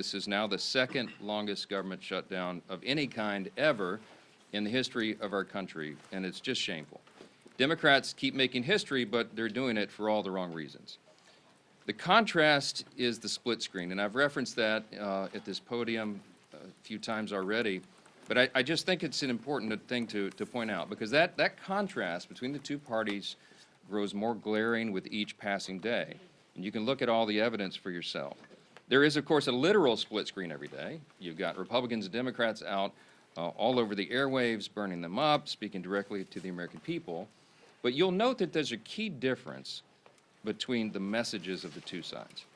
This is now the second longest government shutdown of any kind ever in the history of our country, and it's just shameful. Democrats keep making history, but they're doing it for all the wrong reasons. The contrast is the split screen, and I've referenced that at this podium a few times already, but I just think it's an important thing to point out, because that contrast between the two parties grows more glaring with each passing day, and you can look at all the evidence for yourself. There is, of course, a literal split screen every day. You've got Republicans and Democrats out all over the airwaves, burning them up, speaking directly to the American people. But you'll note that there's a key difference between the messages of the two sides.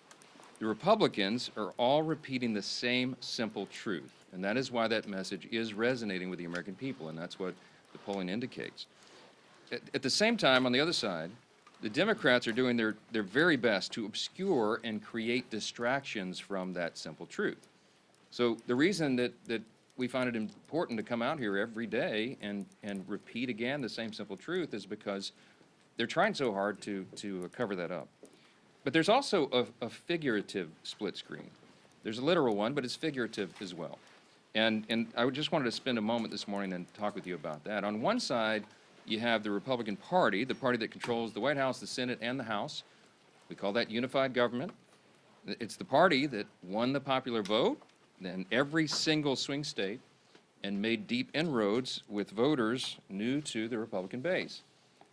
The Republicans are all repeating the same simple truth, and that is why that message is resonating with the American people, and that's what the polling indicates. At the same time, on the other side, the Democrats are doing their very best to obscure and create distractions from that simple truth. So the reason that we find it important to come out here every day and repeat again the same simple truth is because they're trying so hard to cover that up. But there's also a figurative split screen. There's a literal one, but it's figurative as well. And I just wanted to spend a moment this morning and talk with you about that. On one side, you have the Republican Party, the party that controls the White House, the Senate, and the House. We call that unified government. It's the party that won the popular vote in every single swing state and made deep inroads with voters new to the Republican base.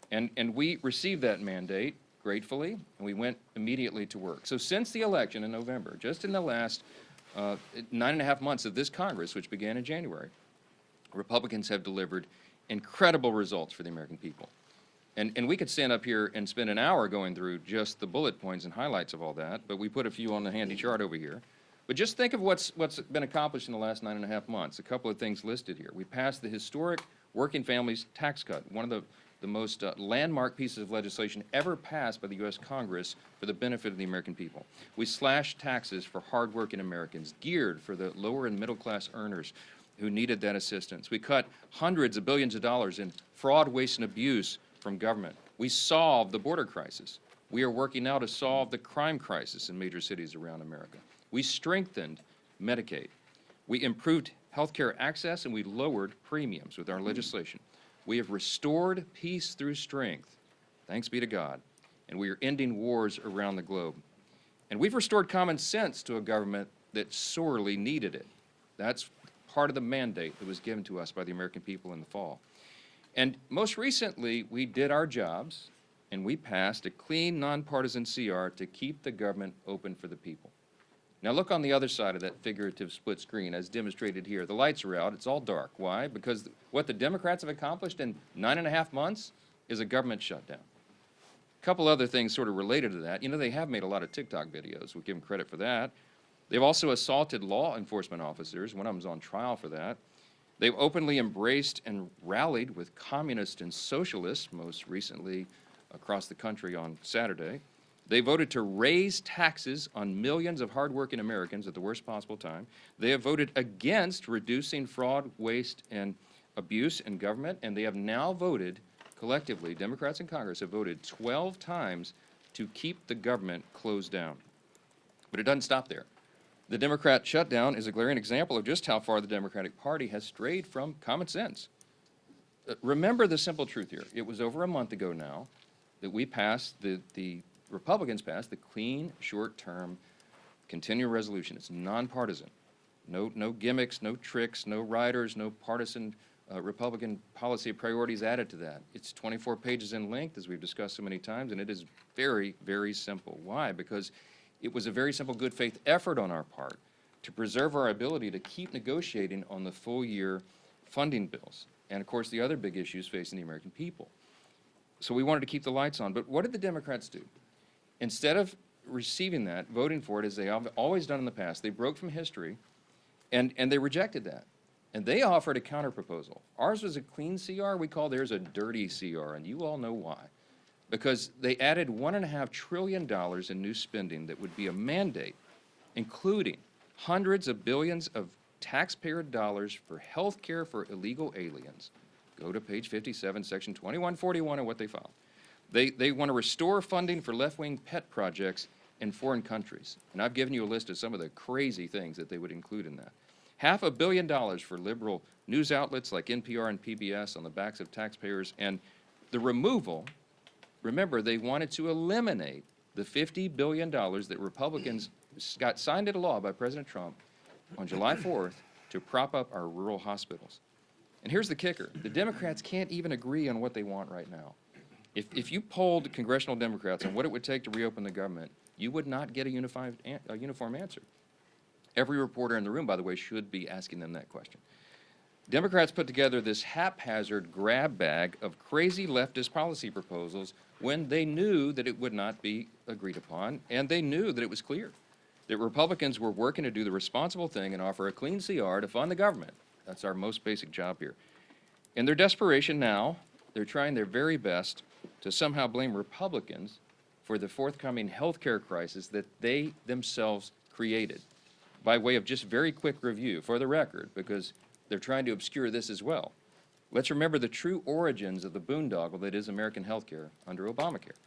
And we received that mandate gratefully, and we went immediately to work. So since the election in November, just in the last 9.5 months of this Congress, which began in January, Republicans have delivered incredible results for the American people. And we could stand up here and spend an hour going through just the bullet points and highlights of all that, but we put a few on the handy chart over here. But just think of what's been accomplished in the last 9.5 months. A couple of things listed here. We passed the historic Working Families Tax Cut, one of the most landmark pieces of legislation ever passed by the U.S. Congress for the benefit of the American people. We slashed taxes for hardworking Americans, geared for the lower and middle class earners who needed that assistance. We cut hundreds of billions of dollars in fraud, waste, and abuse from government. We solved the border crisis. We are working now to solve the crime crisis in major cities around America. We strengthened Medicaid. We improved health care access, and we lowered premiums with our legislation. We have restored peace through strength, thanks be to God, and we are ending wars around the globe. And we've restored common sense to a government that sorely needed it. That's part of the mandate that was given to us by the American people in the fall. And most recently, we did our jobs, and we passed a clean, nonpartisan CR to keep the government open for the people. Now look on the other side of that figurative split screen as demonstrated here. The lights are out. It's all dark. Why? Because what the Democrats have accomplished in 9.5 months is a government shutdown. A couple other things sort of related to that. You know, they have made a lot of TikTok videos. We'll give them credit for that. They've also assaulted law enforcement officers. One of them's on trial for that. They've openly embraced and rallied with communists and socialists, most recently across the country on Saturday. They voted to raise taxes on millions of hardworking Americans at the worst possible time. They have voted against reducing fraud, waste, and abuse in government, and they have now voted, collectively, Democrats in Congress have voted 12 times to keep the government closed down. But it doesn't stop there. The Democrat shutdown is a glaring example of just how far the Democratic Party has strayed from common sense. Remember the simple truth here. It was over a month ago now that we passed, the Republicans passed the clean, short-term, continuing resolution. It's nonpartisan. No gimmicks, no tricks, no riders, no partisan Republican policy priorities added to that. It's 24 pages in length, as we've discussed so many times, and it is very, very simple. Why? Because it was a very simple good faith effort on our part to preserve our ability to keep negotiating on the full year funding bills and, of course, the other big issues facing the American people. So we wanted to keep the lights on. But what did the Democrats do? Instead of receiving that, voting for it as they have always done in the past, they broke from history and they rejected that. And they offered a counterproposal. Ours was a clean CR. We call theirs a dirty CR, and you all know why. Because they added $1.5 trillion in new spending that would be a mandate, including hundreds of billions of taxpayer dollars for health care for illegal aliens. Go to page 57, section 2141 of what they filed. They want to restore funding for left-wing pet projects in foreign countries. And I've given you a list of some of the crazy things that they would include in that. $500 million for liberal news outlets like NPR and PBS on the backs of taxpayers, and the removal, remember, they wanted to eliminate the $50 billion that Republicans got signed into law by President Trump on July 4th to prop up our rural hospitals. And here's the kicker. The Democrats can't even agree on what they want right now. If you polled congressional Democrats on what it would take to reopen the government, you would not get a uniform answer. Every reporter in the room, by the way, should be asking them that question. Democrats put together this haphazard grab bag of crazy leftist policy proposals when they knew that it would not be agreed upon, and they knew that it was clear that Republicans were working to do the responsible thing and offer a clean CR to fund the government. That's our most basic job here. In their desperation now, they're trying their very best to somehow blame Republicans for the forthcoming health care crisis that they themselves created, by way of just very quick review, for the record, because they're trying to obscure this as well. Let's remember the true origins of the boondoggle that is American health care under Obamacare.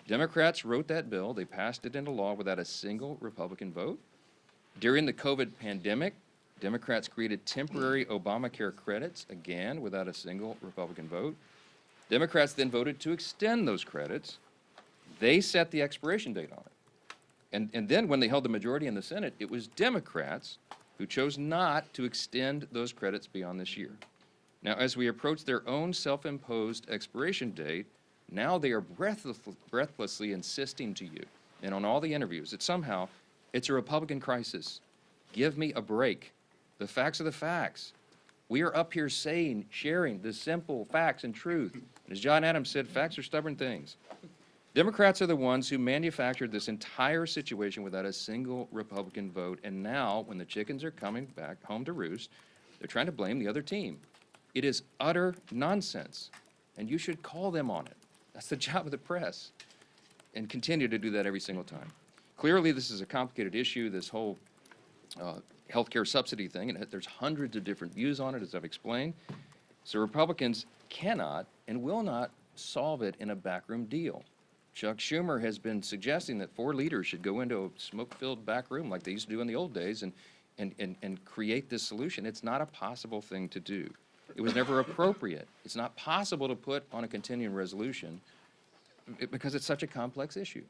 Democrats wrote that bill. They passed it into law without a single Republican vote. During the COVID pandemic, Democrats created temporary Obamacare credits, again, without a single Republican vote. Democrats then voted to extend those credits. They set the expiration date on it. And then when they held the majority in the Senate, it was Democrats who chose not to extend those credits beyond this year. Now, as we approach their own self-imposed expiration date, now they are breathlessly insisting to you, and on all the interviews, that somehow it's a Republican crisis. Give me a break. The facts are the facts. We are up here saying, sharing the simple facts and truth. And as John Adams said, facts are stubborn things. Democrats are the ones who manufactured this entire situation without a single Republican vote, and now, when the chickens are coming back home to roost, they're trying to blame the other team. It is utter nonsense, and you should call them on it. That's the job of the press, and continue to do that every single time. Clearly, this is a complicated issue, this whole healthcare subsidy thing, and there's hundreds of different views on it, as I've explained. So Republicans cannot and will not solve it in a backroom deal. Chuck Schumer has been suggesting that 4 leaders should go into a smoke-filled back room like they used to do in the old days and create this solution. It's not a possible thing to do. It was never appropriate. It's not possible to put on a continuing resolution because it's such a complex issue.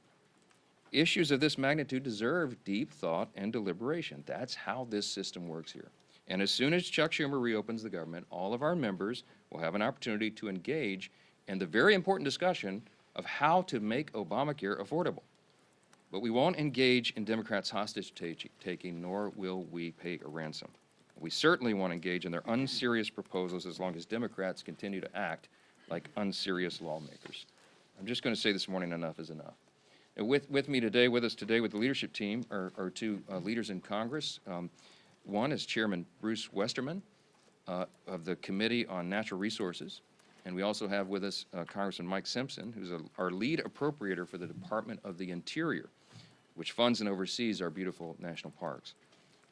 Issues of this magnitude deserve deep thought and deliberation. That's how this system works here. And as soon as Chuck Schumer reopens the government, all of our members will have an opportunity to engage in the very important discussion of how to make Obamacare affordable. But we won't engage in Democrats' hostage-taking, nor will we pay a ransom. We certainly won't engage in their unserious proposals as long as Democrats continue to act like unserious lawmakers. I'm just going to say this morning, enough is enough. And with us today with the leadership team are 2 leaders in Congress. One is Chairman Bruce Westerman of the Committee on Natural Resources. And we also have with us Congressman Mike Simpson, who's our lead appropriator for the Department of the Interior, which funds and oversees our beautiful national parks.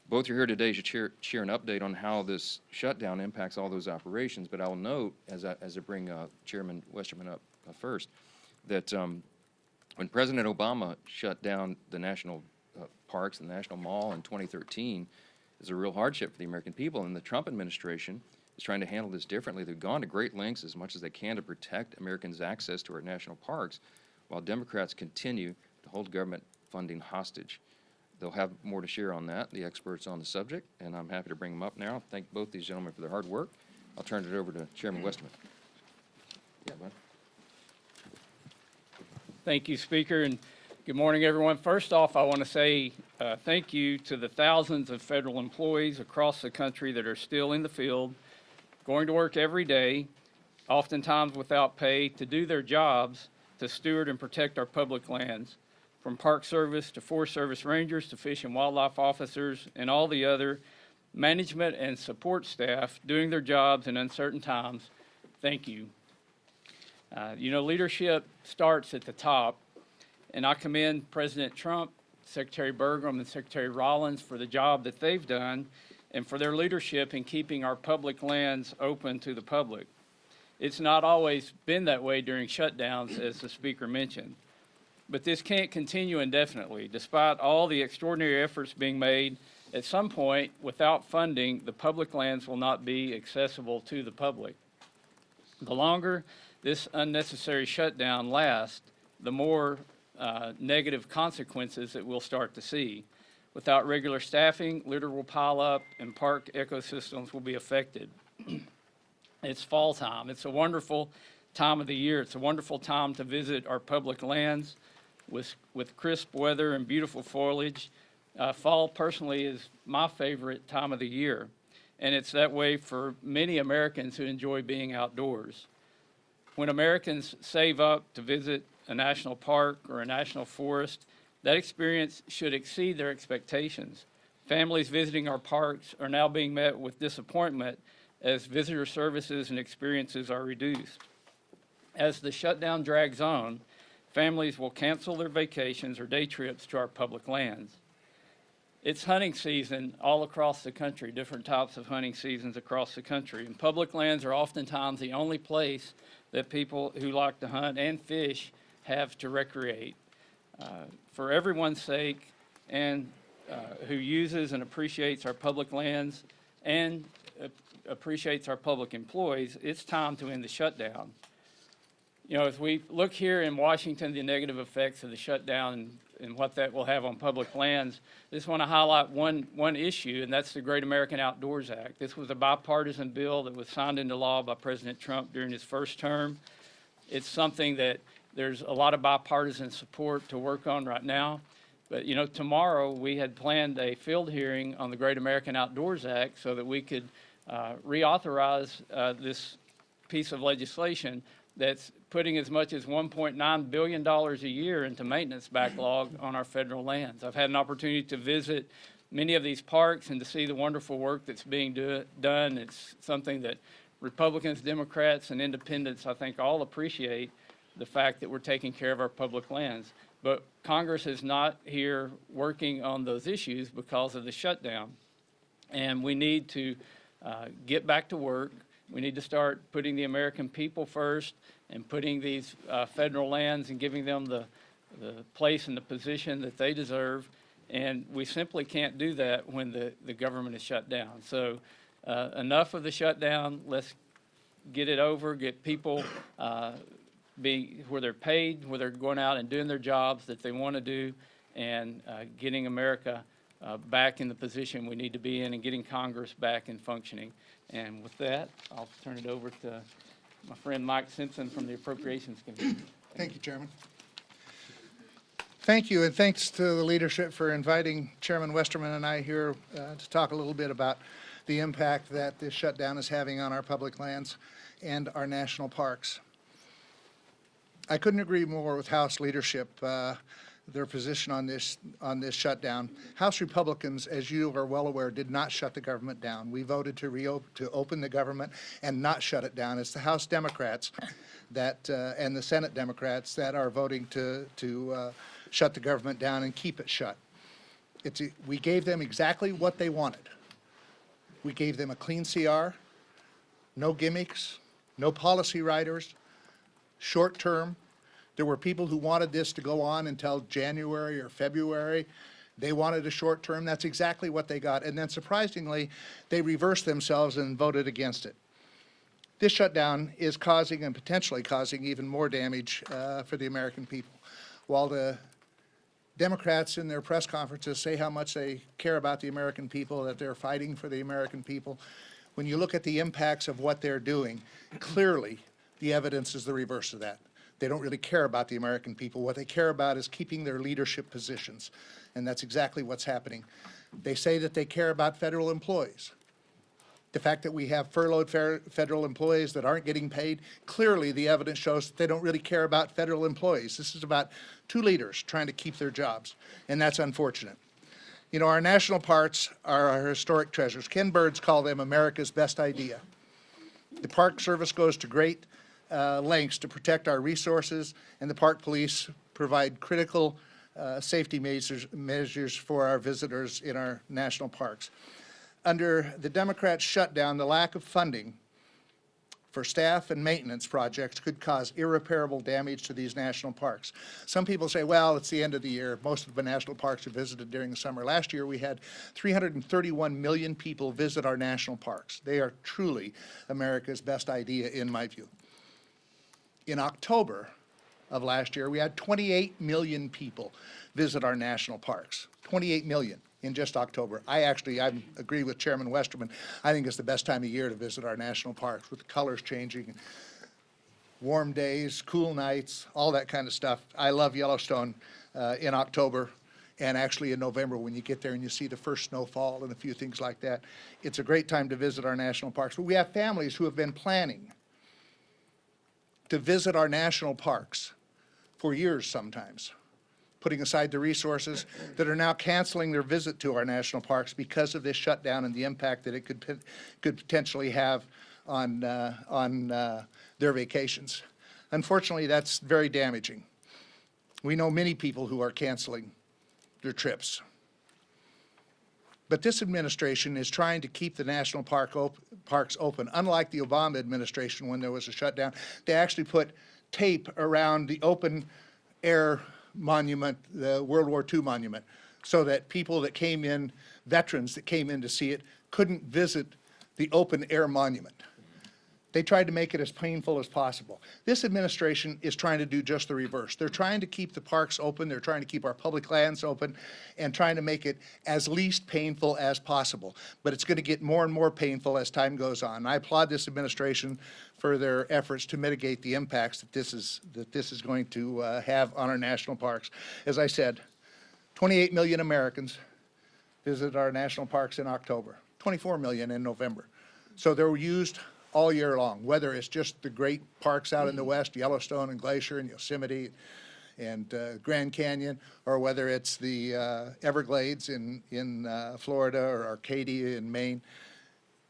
Both are here today to share an update on how this shutdown impacts all those operations, but I'll note, as I bring Chairman Westerman up first, that when President Obama shut down the national parks and the National Mall in 2013, it was a real hardship for the American people, and the Trump administration is trying to handle this differently. They've gone to great lengths as much as they can to protect Americans' access to our national parks, while Democrats continue to hold government funding hostage. They'll have more to share on that, the experts on the subject, and I'm happy to bring them up now. Thank both these gentlemen for their hard work. I'll turn it over to Chairman Westerman. Yeah, bud. Thank you, Speaker, and good morning, everyone. First off, I want to say thank you to the thousands of federal employees across the country that are still in the field, going to work every day, oftentimes without pay, to do their jobs to steward and protect our public lands, from Park Service to Forest Service Rangers to Fish and Wildlife officers and all the other management and support staff doing their jobs in uncertain times. Thank you. Leadership starts at the top, and I commend President Trump, Secretary Burgum, and Secretary Rollins for the job that they've done and for their leadership in keeping our public lands open to the public. It's not always been that way during shutdowns, as the Speaker mentioned. But this can't continue indefinitely. Despite all the extraordinary efforts being made, at some point, without funding, the public lands will not be accessible to the public. The longer this unnecessary shutdown lasts, the more negative consequences that we'll start to see. Without regular staffing, litter will pile up and park ecosystems will be affected. It's fall time. It's a wonderful time of the year. It's a wonderful time to visit our public lands with crisp weather and beautiful foliage. Fall personally is my favorite time of the year, and it's that way for many Americans who enjoy being outdoors. When Americans save up to visit a national park or a national forest, that experience should exceed their expectations. Families visiting our parks are now being met with disappointment as visitor services and experiences are reduced. As the shutdown drags on, families will cancel their vacations or day trips to our public lands. It's hunting season all across the country, different types of hunting seasons across the country. And public lands are oftentimes the only place that people who like to hunt and fish have to recreate. For everyone's sake, and who uses and appreciates our public lands and appreciates our public employees, it's time to end the shutdown. You know, as we look here in Washington, the negative effects of the shutdown and what that will have on public lands, I just want to highlight one issue, and that's the Great American Outdoors Act. This was a bipartisan bill that was signed into law by President Trump during his first term. It's something that there's a lot of bipartisan support to work on right now. But, you know, tomorrow we had planned a field hearing on the Great American Outdoors Act so that we could reauthorize this piece of legislation that's putting as much as $1.9 billion a year into maintenance backlog on our federal lands. I've had an opportunity to visit many of these parks and to see the wonderful work that's being done. It's something that Republicans, Democrats, and independents, I think, all appreciate the fact that we're taking care of our public lands. But Congress is not here working on those issues because of the shutdown. And we need to get back to work. We need to start putting the American people first and putting these federal lands and giving them the place and the position that they deserve. And we simply can't do that when the government is shut down. So enough of the shutdown. Let's get it over, get people where they're paid, where they're going out and doing their jobs that they want to do, and getting America back in the position we need to be in and getting Congress back and functioning. And with that, I'll turn it over to my friend Mike Simpson from the Appropriations Committee. Thank you, Chairman. Thank you, and thanks to the leadership for inviting Chairman Westerman and I here to talk a little bit about the impact that this shutdown is having on our public lands and our national parks. I couldn't agree more with House leadership, their position on this shutdown. House Republicans, as you are well aware, did not shut the government down. We voted to open the government and not shut it down. It's the House Democrats that and the Senate Democrats that are voting to shut the government down and keep it shut. We gave them exactly what they wanted. We gave them a clean CR, no gimmicks, no policy riders, short term. There were people who wanted this to go on until January or February. They wanted a short term. That's exactly what they got. And then surprisingly, they reversed themselves and voted against it. This shutdown is causing and potentially causing even more damage for the American people. While the Democrats in their press conferences say how much they care about the American people, that they're fighting for the American people, when you look at the impacts of what they're doing, clearly the evidence is the reverse of that. They don't really care about the American people. What they care about is keeping their leadership positions, and that's exactly what's happening. They say that they care about federal employees. The fact that we have furloughed federal employees that aren't getting paid, clearly the evidence shows that they don't really care about federal employees. This is about two leaders trying to keep their jobs, and that's unfortunate. You know, our national parks are our historic treasures. Ken Burns called them America's best idea. The Park Service goes to great lengths to protect our resources, and the park police provide critical safety measures for our visitors in our national parks. Under the Democrats' shutdown, the lack of funding for staff and maintenance projects could cause irreparable damage to these national parks. Some people say, well, it's the end of the year. Most of the national parks are visited during the summer. Last year, we had 331 million people visit our national parks. They are truly America's best idea, in my view. In October of last year, we had 28 million people visit our national parks. 28 million in just October. I agree with Chairman Westerman. I think it's the best time of year to visit our national parks, with the colors changing, warm days, cool nights, all that kind of stuff. I love Yellowstone in October, and actually in November when you get there and you see the first snowfall and a few things like that. It's a great time to visit our national parks. But we have families who have been planning to visit our national parks for years sometimes, putting aside the resources, that are now canceling their visit to our national parks because of this shutdown and the impact that it could potentially have on their vacations. Unfortunately, that's very damaging. We know many people who are canceling their trips. But this administration is trying to keep the national parks open. Unlike the Obama administration when there was a shutdown, they actually put tape around the open air monument, the World War II monument, so that people that came in, veterans that came in to see it, couldn't visit the open air monument. They tried to make it as painful as possible. This administration is trying to do just the reverse. They're trying to keep the parks open, they're trying to keep our public lands open, and trying to make it as least painful as possible. But it's going to get more and more painful as time goes on. I applaud this administration for their efforts to mitigate the impacts that this is going to have on our national parks. As I said, 28 million Americans visited our national parks in October, 24 million in November. So they're used all year long, whether it's just the great parks out in the west, Yellowstone and Glacier and Yosemite and Grand Canyon, or whether it's the Everglades in Florida or Arcadia in Maine.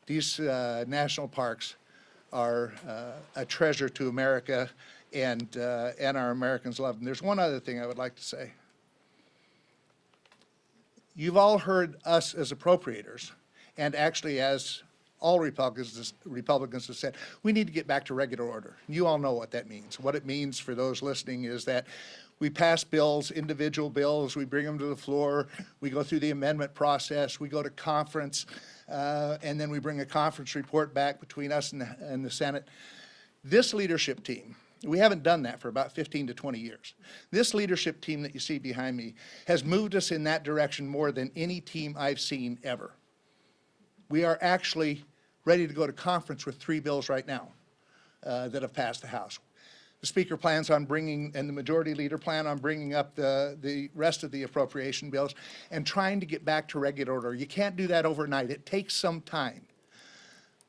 These national parks are a treasure to America, and our Americans love them. There's one other thing I would like to say. You've all heard us as appropriators, and actually as all Republicans have said, we need to get back to regular order. You all know what that means. What it means for those listening is that we pass bills, individual bills, we bring them to the floor, we go through the amendment process, we go to conference, and then we bring a conference report back between us and the Senate. This leadership team, we haven't done that for about 15 to 20 years. This leadership team that you see behind me has moved us in that direction more than any team I've seen ever. We are actually ready to go to conference with 3 bills right now that have passed the House. The Speaker plans on bringing, and the Majority Leader plan on bringing up the rest of the appropriation bills and trying to get back to regular order. You can't do that overnight. It takes some time.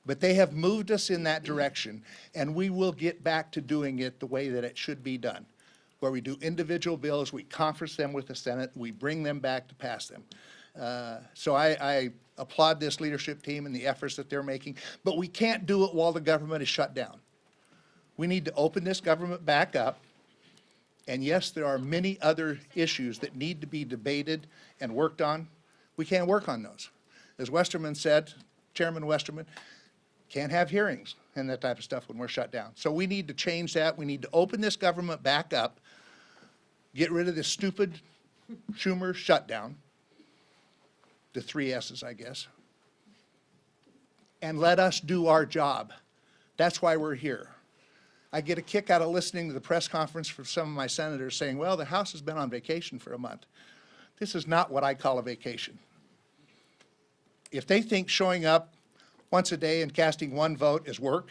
But they have moved us in that direction, and we will get back to doing it the way that it should be done, where we do individual bills, we conference them with the Senate, we bring them back to pass them. So I applaud this leadership team and the efforts that they're making, but we can't do it while the government is shut down. We need to open this government back up, and yes, there are many other issues that need to be debated and worked on. We can't work on those. As Westerman said, Chairman Westerman, can't have hearings and that type of stuff when we're shut down. So we need to change that. We need to open this government back up, get rid of this stupid Schumer shutdown, the 3 S's, I guess, and let us do our job. That's why we're here. I get a kick out of listening to the press conference from some of my senators saying, well, the House has been on vacation for a month. This is not what I call a vacation. If they think showing up once a day and casting 1 vote is work,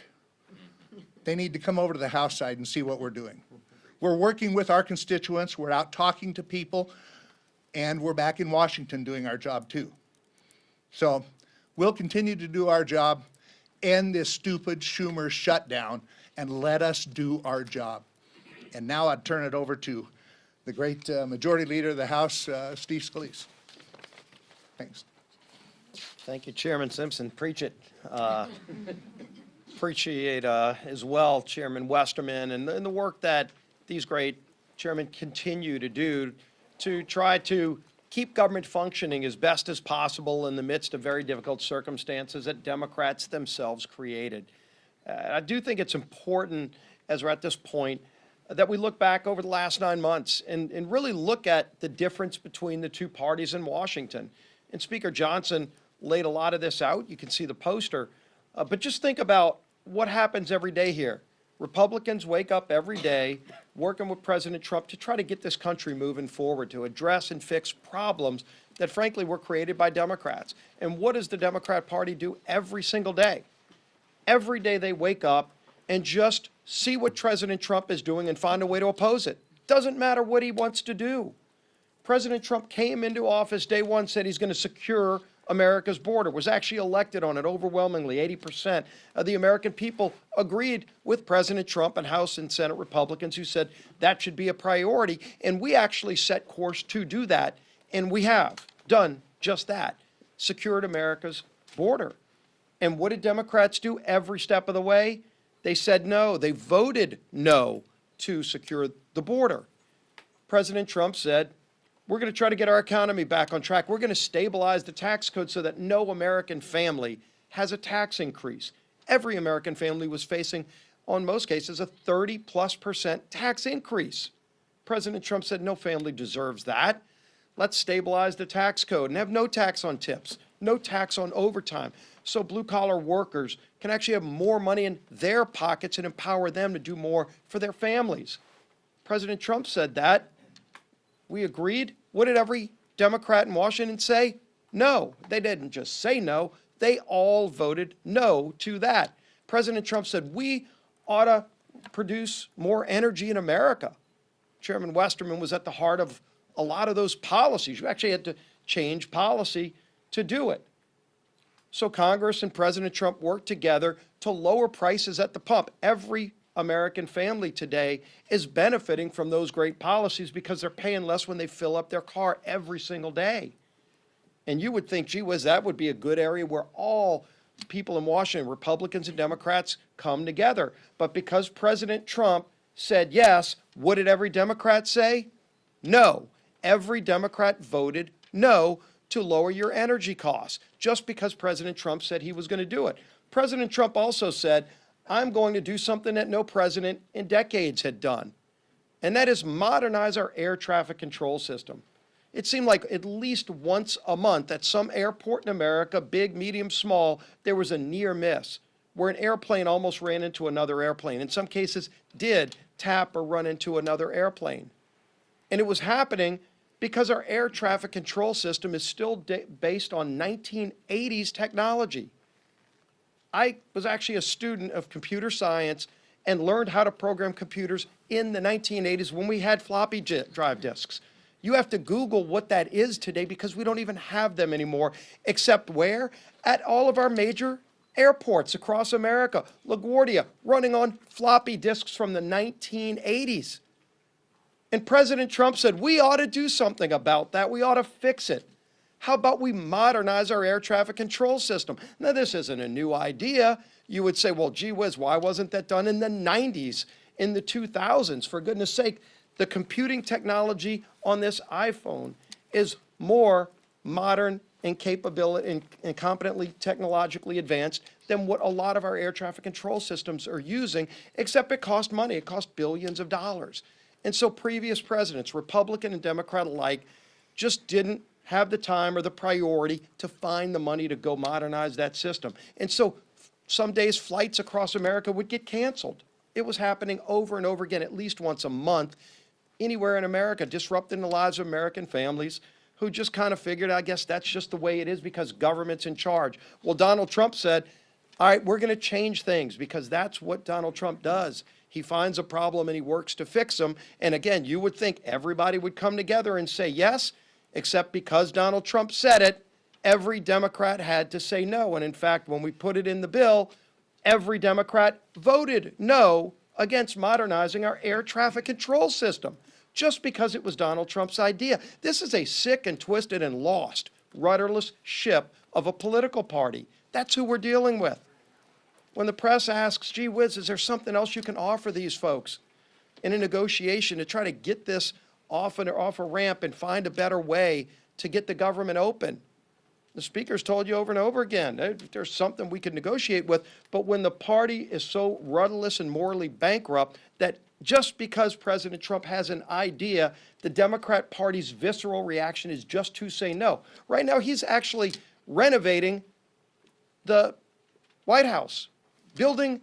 they need to come over to the House side and see what we're doing. We're working with our constituents, we're out talking to people, and we're back in Washington doing our job too. So we'll continue to do our job, end this stupid Schumer shutdown, and let us do our job. And now I'd turn it over to the great Majority Leader of the House, Steve Scalise. Thanks. Thank you, Chairman Simpson. Preach it. Appreciate as well Chairman Westerman and the work that these great chairmen continue to do to try to keep government functioning as best as possible in the midst of very difficult circumstances that Democrats themselves created. I do think it's important, as we're at this point, that we look back over the last 9 months and really look at the difference between the two parties in Washington. And Speaker Johnson laid a lot of this out. You can see the poster. But just think about what happens every day here. Republicans wake up every day working with President Trump to try to get this country moving forward, to address and fix problems that frankly were created by Democrats. And what does the Democrat Party do every single day? Every day they wake up and just see what President Trump is doing and find a way to oppose it. Doesn't matter what he wants to do. President Trump came into office day one, said he's going to secure America's border, was actually elected on it overwhelmingly. 80% of the American people agreed with President Trump and House and Senate Republicans who said that should be a priority. And we actually set course to do that. And we have done just that, secured America's border. And what did Democrats do every step of the way? They said no. They voted no to secure the border. President Trump said, we're going to try to get our economy back on track. We're going to stabilize the tax code so that no American family has a tax increase. Every American family was facing, on most cases, a 30+% tax increase. President Trump said no family deserves that. Let's stabilize the tax code and have no tax on tips, no tax on overtime, so blue-collar workers can actually have more money in their pockets and empower them to do more for their families. President Trump said that. We agreed. What did every Democrat in Washington say? No. They didn't just say no. They all voted no to that. President Trump said we ought to produce more energy in America. Chairman Westerman was at the heart of a lot of those policies. You actually had to change policy to do it. So Congress and President Trump worked together to lower prices at the pump. Every American family today is benefiting from those great policies because they're paying less when they fill up their car every single day. And you would think, gee whiz, that would be a good area where all people in Washington, Republicans and Democrats, come together. But because President Trump said yes, what did every Democrat say? No. Every Democrat voted no to lower your energy costs, just because President Trump said he was going to do it. President Trump also said, I'm going to do something that no president in decades had done, and that is modernize our air traffic control system. It seemed like at least once a month at some airport in America, big, medium, small, there was a near miss where an airplane almost ran into another airplane. In some cases, did tap or run into another airplane. And it was happening because our air traffic control system is still based on 1980s technology. I was actually a student of computer science and learned how to program computers in the 1980s when we had floppy drive disks. You have to Google what that is today because we don't even have them anymore, except where? At all of our major airports across America. LaGuardia running on floppy disks from the 1980s. And President Trump said, we ought to do something about that. We ought to fix it. How about we modernize our air traffic control system? Now, this isn't a new idea. You would say, well, gee whiz, why wasn't that done in the 90s, in the 2000s? For goodness sake, the computing technology on this iPhone is more modern and capability and competently technologically advanced than what a lot of our air traffic control systems are using, except it costs money. It costs billions of dollars. And so previous presidents, Republican and Democrat alike, just didn't have the time or the priority to find the money to go modernize that system. And so some days flights across America would get canceled. It was happening over and over again, at least once a month, anywhere in America, disrupting the lives of American families who just kind of figured, I guess that's just the way it is because government's in charge. Well, Donald Trump said, all right, we're going to change things because that's what Donald Trump does. He finds a problem and he works to fix them. And again, you would think everybody would come together and say yes, except because Donald Trump said it, every Democrat had to say no. And in fact, when we put it in the bill, every Democrat voted no against modernizing our air traffic control system, just because it was Donald Trump's idea. This is a sick and twisted and lost, rudderless ship of a political party. That's who we're dealing with. When the press asks, gee whiz, is there something else you can offer these folks in a negotiation to try to get this off a ramp and find a better way to get the government open? The speaker's told you over and over again, there's something we could negotiate with, but when the party is so rudderless and morally bankrupt that just because President Trump has an idea, the Democrat Party's visceral reaction is just to say no. Right now, he's actually renovating the White House, building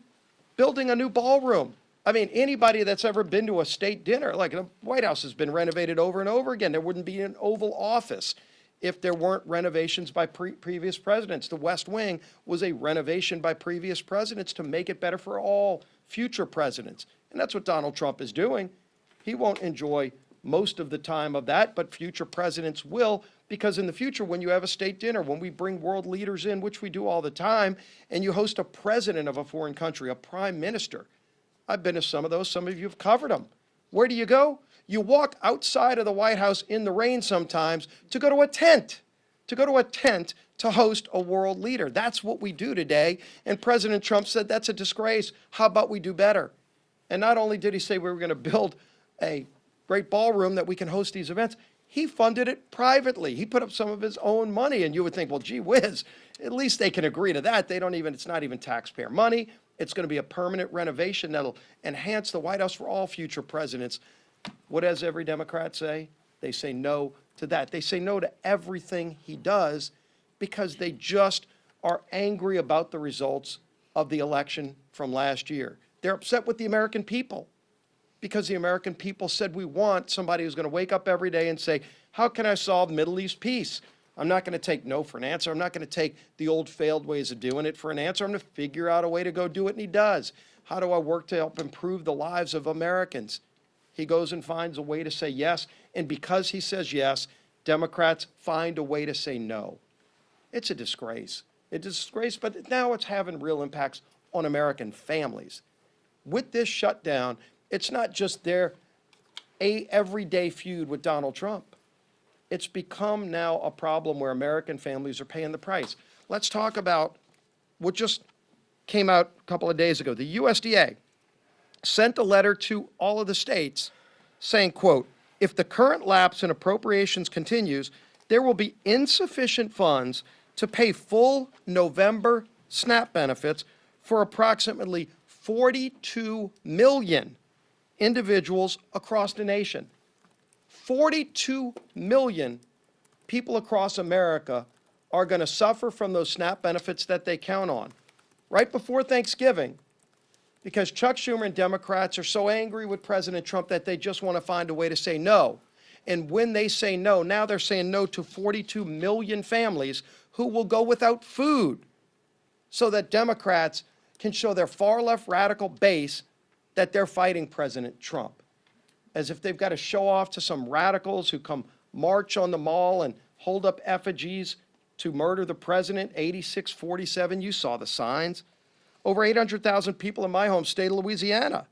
a new ballroom. I mean, anybody that's ever been to a state dinner, like the White House has been renovated over and over again. There wouldn't be an Oval Office if there weren't renovations by previous presidents. The West Wing was a renovation by previous presidents to make it better for all future presidents. And that's what Donald Trump is doing. He won't enjoy most of the time of that, but future presidents will, because in the future, when you have a state dinner, when we bring world leaders in, which we do all the time, and you host a president of a foreign country, a prime minister. I've been to some of those. Some of you have covered them. Where do you go? You walk outside of the White House in the rain sometimes to go to a tent, to host a world leader. That's what we do today. And President Trump said that's a disgrace. How about we do better? And not only did he say we were going to build a great ballroom that we can host these events, he funded it privately. He put up some of his own money. And you would think, well, gee whiz, at least they can agree to that. It's not even taxpayer money. It's going to be a permanent renovation that'll enhance the White House for all future presidents. What does every Democrat say? They say no to that. They say no to everything he does because they just are angry about the results of the election from last year. They're upset with the American people because the American people said we want somebody who's going to wake up every day and say, how can I solve Middle East peace? I'm not going to take no for an answer. I'm not going to take the old failed ways of doing it for an answer. I'm going to figure out a way to go do it, and he does. How do I work to help improve the lives of Americans? He goes and finds a way to say yes, and because he says yes, Democrats find a way to say no. It's a disgrace. It's a disgrace, but now it's having real impacts on American families. With this shutdown, it's not just their everyday feud with Donald Trump. It's become now a problem where American families are paying the price. Let's talk about what just came out a couple of days ago. The USDA sent a letter to all of the states saying, quote, if the current lapse in appropriations continues, there will be insufficient funds to pay full November SNAP benefits for approximately 42 million individuals across the nation. 42 million people across America are going to suffer from those SNAP benefits that they count on. Right before Thanksgiving, because Chuck Schumer and Democrats are so angry with President Trump that they just want to find a way to say no. And when they say no, now they're saying no to 42 million families who will go without food so that Democrats can show their far left radical base that they're fighting President Trump. As if they've got to show off to some radicals who come march on the mall and hold up effigies to murder the president, 8647, you saw the signs. Over 800,000 people in my home state of Louisiana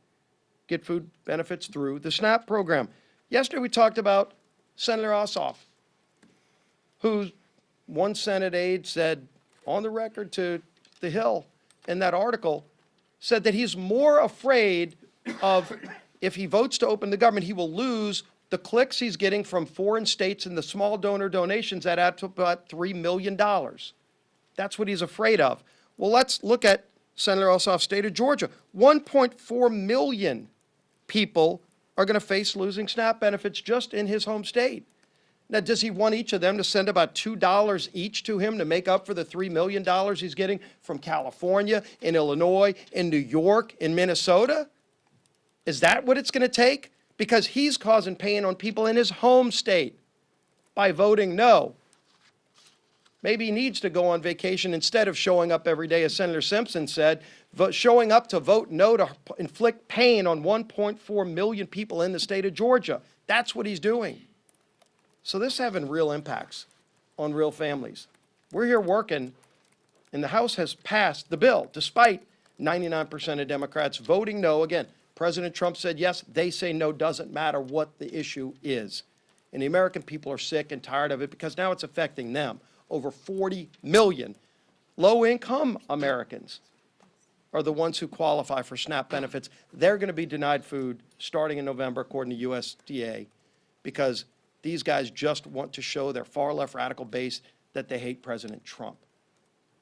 get food benefits through the SNAP program. Yesterday we talked about Senator Ossoff, who one Senate aide said on the record to The Hill in that article, said that he's more afraid of if he votes to open the government, he will lose the clicks he's getting from foreign states and the small donor donations that add to about $3 million. That's what he's afraid of. Well, let's look at Senator Ossoff's state of Georgia. 1.4 million people are going to face losing SNAP benefits just in his home state. Now, does he want each of them to send about $2 each to him to make up for the $3 million he's getting from California, in Illinois, in New York, in Minnesota? Is that what it's going to take? Because he's causing pain on people in his home state by voting no. Maybe he needs to go on vacation instead of showing up every day, as Senator Simpson said, showing up to vote no to inflict pain on 1.4 million people in the state of Georgia. That's what he's doing. So this is having real impacts on real families. We're here working, and the House has passed the bill, despite 99% of Democrats voting no. Again, President Trump said yes, they say no, doesn't matter what the issue is. And the American people are sick and tired of it because now it's affecting them. Over 40 million low-income Americans are the ones who qualify for SNAP benefits. They're going to be denied food starting in November, according to USDA, because these guys just want to show their far-left radical base that they hate President Trump.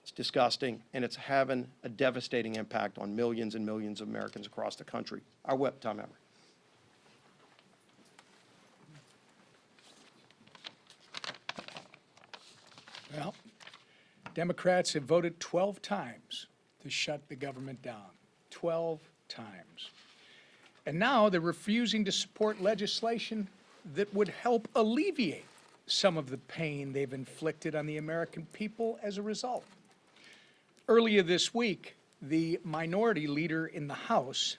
It's disgusting, and it's having a devastating impact on millions and millions of Americans across the country. Our whip, Tom Emory. Well, Democrats have voted 12 times to shut the government down. 12 times. And now they're refusing to support legislation that would help alleviate some of the pain they've inflicted on the American people as a result. Earlier this week, the minority leader in the House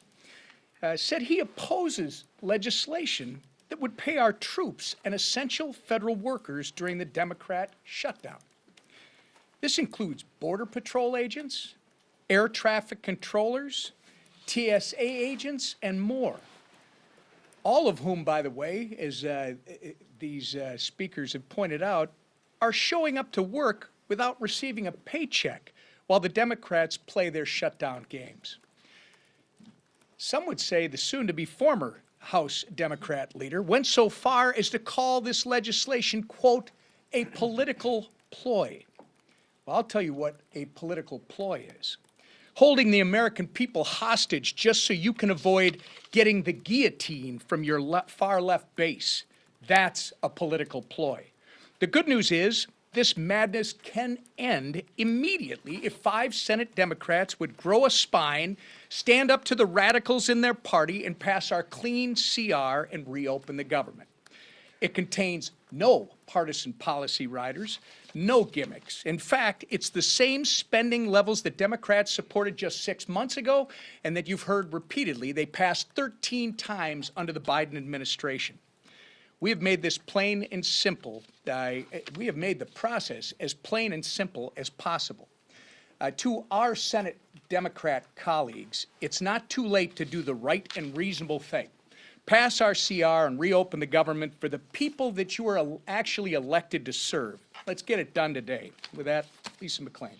said he opposes legislation that would pay our troops and essential federal workers during the Democrat shutdown. This includes Border Patrol agents, air traffic controllers, TSA agents, and more. All of whom, by the way, as these speakers have pointed out, are showing up to work without receiving a paycheck while the Democrats play their shutdown games. Some would say the soon-to-be former House Democrat leader went so far as to call this legislation, quote, a political ploy. Well, I'll tell you what a political ploy is. Holding the American people hostage just so you can avoid getting the guillotine from your far left base. That's a political ploy. The good news is this madness can end immediately if 5 Senate Democrats would grow a spine, stand up to the radicals in their party, and pass our clean CR and reopen the government. It contains no partisan policy riders, no gimmicks. In fact, it's the same spending levels that Democrats supported just 6 months ago and that you've heard repeatedly they passed 13 times under the Biden administration. We have made this plain and simple. We have made the process as plain and simple as possible. To our Senate Democrat colleagues, it's not too late to do the right and reasonable thing. Pass our CR and reopen the government for the people that you are actually elected to serve. Let's get it done today. With that, Lisa McClain.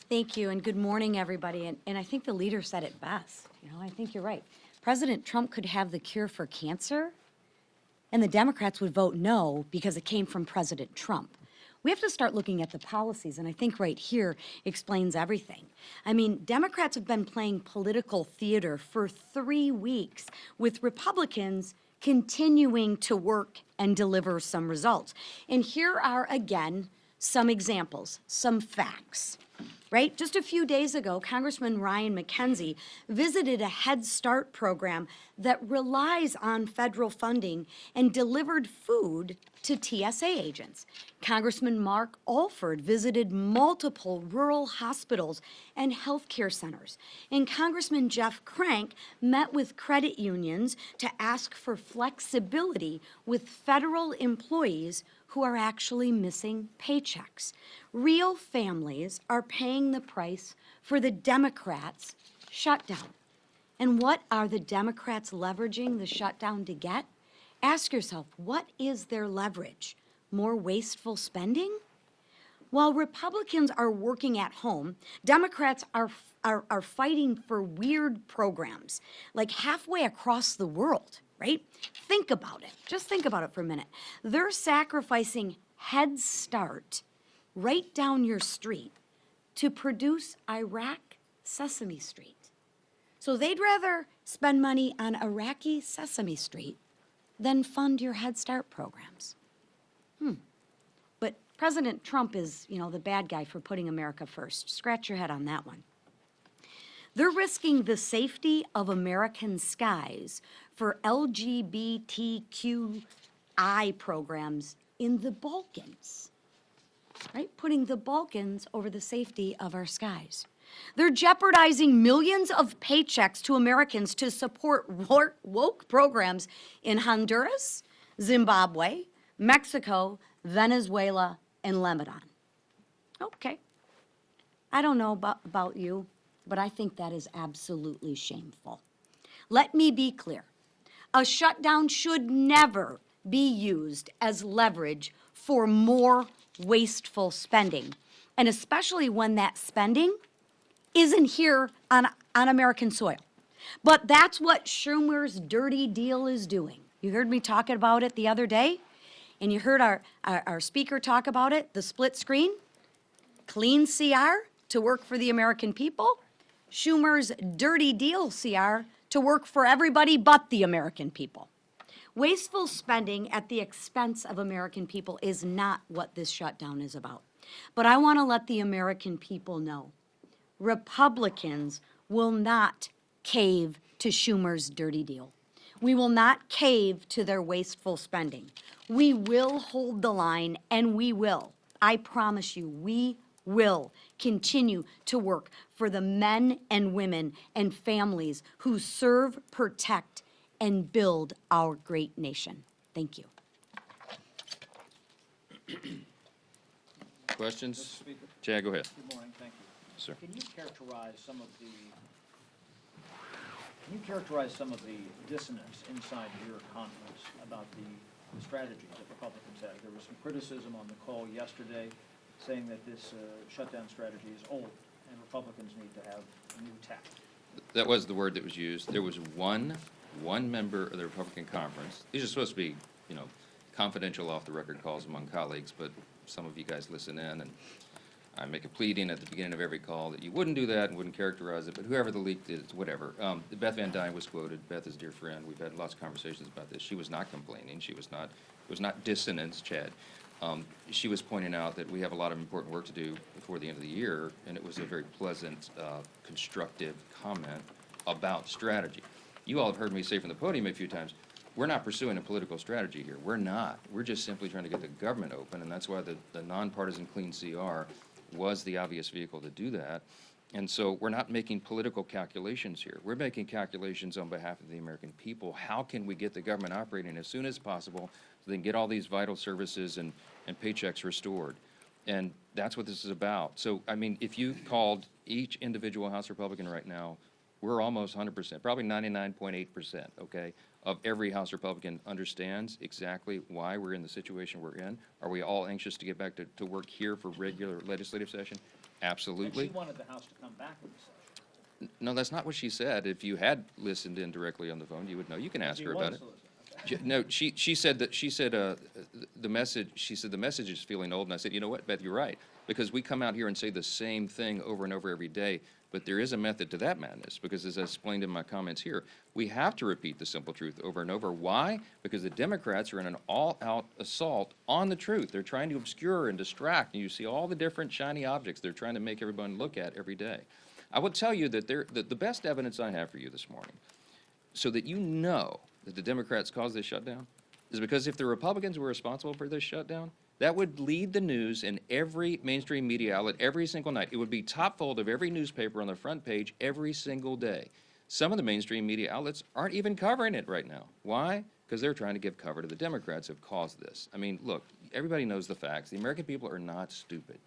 Thank you, and good morning, everybody. And I think the leader said it best. I think you're right. President Trump could have the cure for cancer, and the Democrats would vote no because it came from President Trump. We have to start looking at the policies, and I think right here explains everything. I mean, Democrats have been playing political theater for 3 weeks with Republicans continuing to work and deliver some results. And here are, again, some examples, some facts. Right? Just a few days ago, Congressman Ryan McKenzie visited a Head Start program that relies on federal funding and delivered food to TSA agents. Congressman Mark Alford visited multiple rural hospitals and healthcare centers. And Congressman Jeff Crank met with credit unions to ask for flexibility with federal employees who are actually missing paychecks. Real families are paying the price for the Democrats' shutdown. And what are the Democrats leveraging the shutdown to get? Ask yourself, what is their leverage? More wasteful spending? While Republicans are working at home, Democrats are fighting for weird programs, like halfway across the world. Right? Think about it. Just think about it for a minute. They're sacrificing Head Start right down your street to produce Iraq Sesame Street. So they'd rather spend money on Iraqi Sesame Street than fund your Head Start programs. But President Trump is, the bad guy for putting America first. Scratch your head on that one. They're risking the safety of American skies for LGBTQI programs in the Balkans, right? Putting the Balkans over the safety of our skies. They're jeopardizing millions of paychecks to Americans to support woke programs in Honduras, Zimbabwe, Mexico, Venezuela, and Lebanon. Okay. I don't know about you, but I think that is absolutely shameful. Let me be clear. A shutdown should never be used as leverage for more wasteful spending, and especially when that spending isn't here on American soil. But that's what Schumer's dirty deal is doing. You heard me talking about it the other day. And you heard our speaker talk about it, the split screen, clean CR to work for the American people, Schumer's dirty deal CR to work for everybody but the American people. Wasteful spending at the expense of American people is not what this shutdown is about. But I want to let the American people know, Republicans will not cave to Schumer's dirty deal. We will not cave to their wasteful spending. We will hold the line, and we will. I promise you, we will continue to work for the men and women and families who serve, protect, and build our great nation. Thank you. Questions? Chad, go ahead. Good morning, thank you. Sir. Can you characterize some of the dissonance inside your conference about the strategies that Republicans have? There was some criticism on the call yesterday saying that this shutdown strategy is old and Republicans need to have a new tack. That was the word that was used. There was one member of the Republican conference. These are supposed to be, confidential off-the-record calls among colleagues, but some of you guys listen in, and I make a pleading at the beginning of every call that you wouldn't do that and wouldn't characterize it, but whoever the leak is, whatever. Beth Van Dyne was quoted. Beth is a dear friend. We've had lots of conversations about this. She was not complaining. It was not dissonance, Chad. She was pointing out that we have a lot of important work to do before the end of the year, and it was a very pleasant, constructive comment about strategy. You all have heard me say from the podium a few times, we're not pursuing a political strategy here. We're not. We're just simply trying to get the government open, and that's why the nonpartisan clean CR was the obvious vehicle to do that. And so we're not making political calculations here. We're making calculations on behalf of the American people. How can we get the government operating as soon as possible so they can get all these vital services and paychecks restored? And that's what this is about. So, I mean, if you called each individual House Republican right now, we're almost 100%, probably 99.8%, okay, of every House Republican understands exactly why we're in the situation we're in. Are we all anxious to get back to work here for regular legislative session? Absolutely. And she wanted the House to come back with the session. No, that's not what she said. If you had listened in directly on the phone, you would know. You can ask her about it. No, she said the message is feeling old, and I said, you know what, Beth, you're right, because we come out here and say the same thing over and over every day, but there is a method to that madness, because as I explained in my comments here, we have to repeat the simple truth over and over. Why? Because the Democrats are in an all-out assault on the truth. They're trying to obscure and distract, and you see all the different shiny objects they're trying to make everyone look at every day. I will tell you that the best evidence I have for you this morning, so that you know that the Democrats caused this shutdown, is because if the Republicans were responsible for this shutdown, that would lead the news in every mainstream media outlet every single night. It would be top fold of every newspaper on the front page every single day. Some of the mainstream media outlets aren't even covering it right now. Why? Because they're trying to give cover to the Democrats who have caused this. I mean, look, everybody knows the facts. The American people are not stupid.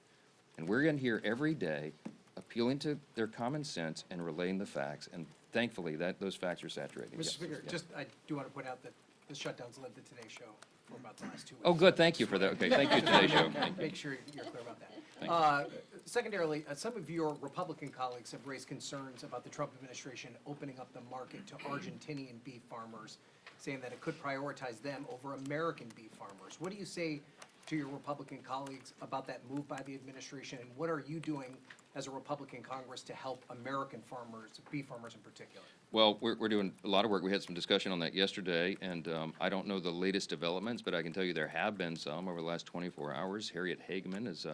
And we're in here every day appealing to their common sense and relaying the facts. And thankfully, those facts are saturated. Mr. Yes. Speaker, Yes. I do want to point out that the shutdown's led the Today Show for about the last 2 weeks. Oh, good, thank you for that. Okay, thank you, Today Show. Thank you. Make sure you're clear about Thank that. Secondarily, some of your Republican colleagues have raised concerns about the Trump administration opening up the market to Argentinian beef farmers, saying that it could prioritize them over American beef farmers. What do you say to your Republican colleagues about that move by the administration, and what are you doing as a Republican Congress to help American farmers, beef farmers in particular? Well, we're doing a lot of work. We had some discussion on that yesterday, and I don't know the latest developments, but I can tell you there have been some over the last 24 hours. Harriet Hageman is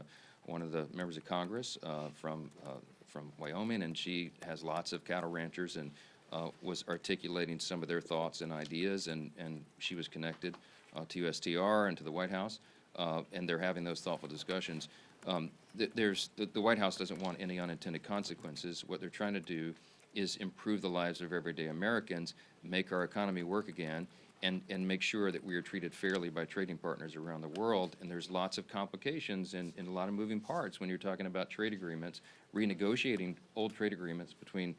one of the members of Congress from Wyoming, and she has lots of cattle ranchers and was articulating some of their thoughts and ideas, and she was connected to USTR and to the White House, and they're having those thoughtful discussions. The White House doesn't want any unintended consequences. What they're trying to do is improve the lives of everyday Americans, make our economy work again, and make sure that we are treated fairly by trading partners around the world. And there's lots of complications and a lot of moving parts when you're talking about trade agreements, renegotiating old trade agreements between,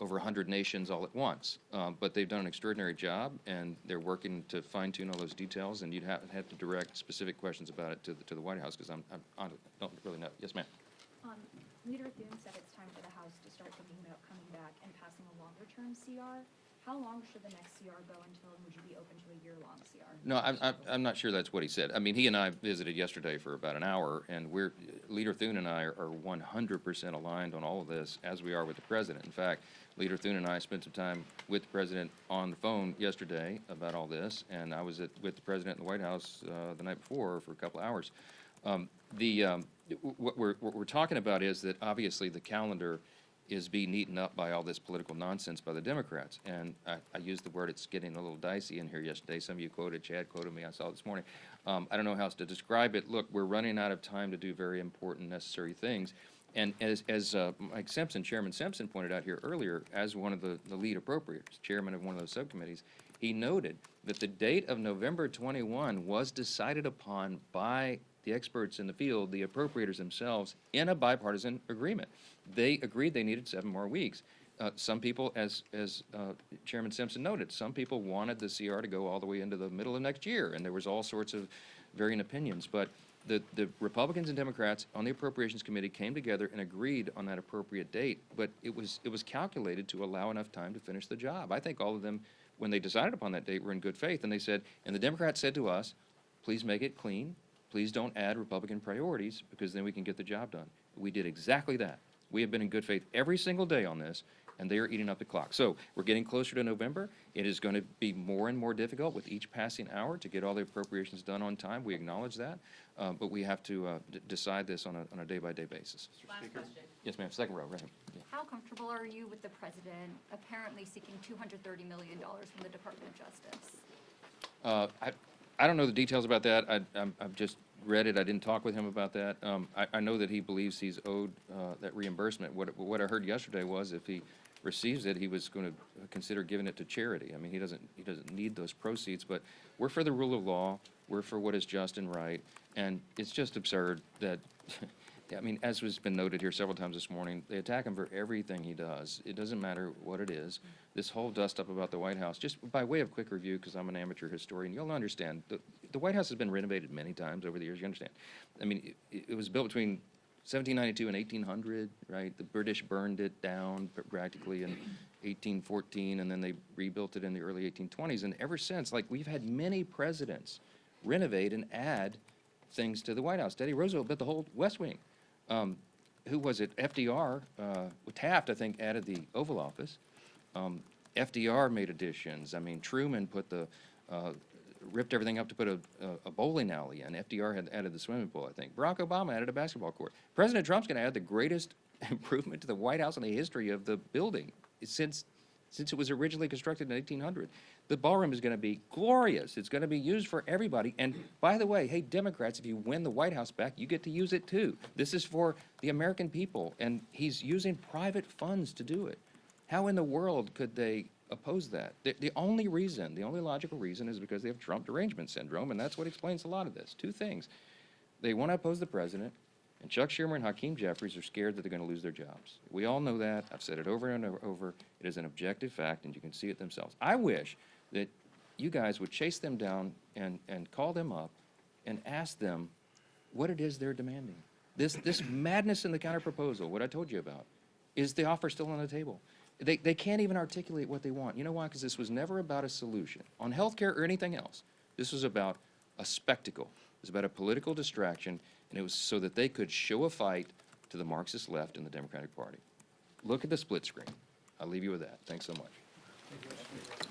over 100 nations all at once. But they've done an extraordinary job, and they're working to fine-tune all those details, and you'd have to direct specific questions about it to the White House, because I don't really know. Yes, ma'am. Leader Thune said it's time for the House to start thinking about coming back and passing a longer-term CR. How long should the next CR go until, and would you be open to a year-long CR? No, I'm not sure that's what he said. I mean, he and I visited yesterday for about an hour, and Leader Thune and I are 100% aligned on all of this, as we are with the president. In fact, Leader Thune and I spent some time with the president on the phone yesterday about all this, and I was with the president in the White House the night before for a couple of hours. What we're talking about is that obviously the calendar is being eaten up by all this political nonsense by the Democrats. And I used the word, it's getting a little dicey in here yesterday. Some of you quoted, Chad quoted me, I saw it this morning. I don't know how else to describe it. Look, we're running out of time to do very important, necessary things. And as Mike Simpson, Chairman Simpson pointed out here earlier, as one of the lead appropriators, chairman of one of those subcommittees, he noted that the date of November 21 was decided upon by the experts in the field, the appropriators themselves, in a bipartisan agreement. They agreed they needed 7 more weeks. Some people, as Chairman Simpson noted, some people wanted the CR to go all the way into the middle of next year, and there was all sorts of varying opinions. But the Republicans and Democrats on the Appropriations Committee came together and agreed on that appropriate date, but it was calculated to allow enough time to finish the job. I think all of them, when they decided upon that date, were in good faith, and they said, and the Democrats said to us, please make it clean. Please don't add Republican priorities, because then we can get the job done. We did exactly that. We have been in good faith every single day on this, and they are eating up the clock. So we're getting closer to November. It is going to be more and more difficult with each passing hour to get all the appropriations done on time. We acknowledge that, but we have to decide this on a day-by-day basis. Last question. Yes, ma'am. Second row, right here. Yeah. How comfortable are you with the president apparently seeking $230 million from the Department of Justice? I don't know the details about that. I've just read it. I didn't talk with him about that. I know that he believes he's owed that reimbursement. What I heard yesterday was if he receives it, he was going to consider giving it to charity. I mean, he doesn't need those proceeds, but we're for the rule of law. We're for what is just and right. And it's just absurd that, I mean, as has been noted here several times this morning, they attack him for everything he does. It doesn't matter what it is. This whole dust-up about the White House, just by way of quick review, because I'm an amateur historian, you'll understand, the White House has been renovated many times over the years, you understand. I mean, it was built between 1792 and 1800, right? The British burned it down practically in 1814, and then they rebuilt it in the early 1820s. And ever since, like, we've had many presidents renovate and add things to the White House. Teddy Roosevelt built the whole West Wing. Who was it? FDR, Taft, I think, added the Oval Office. FDR made additions. I mean, Truman ripped everything up to put a bowling alley in. FDR had added the swimming pool, I think. Barack Obama added a basketball court. President Trump's going to add the greatest improvement to the White House in the history of the building since it was originally constructed in 1800. The ballroom is going to be glorious. It's going to be used for everybody. And by the way, hey, Democrats, if you win the White House back, you get to use it too. This is for the American people, and he's using private funds to do it. How in the world could they oppose that? The only logical reason is because they have Trump derangement syndrome, and that's what explains a lot of this. 2 things. They want to oppose the president, and Chuck Schumer and Hakeem Jeffries are scared that they're going to lose their jobs. We all know that. I've said it over and over. It is an objective fact, and you can see it themselves. I wish that you guys would chase them down and call them up and ask them what it is they're demanding. This madness in the counterproposal, what I told you about, is the offer still on the table? They can't even articulate what they want. You know why? Because this was never about a solution on health care or anything else. This was about a spectacle. It was about a political distraction, and it was so that they could show a fight to the Marxist left in the Democratic Party. Look at the split screen. I'll leave you with that. Thanks so much.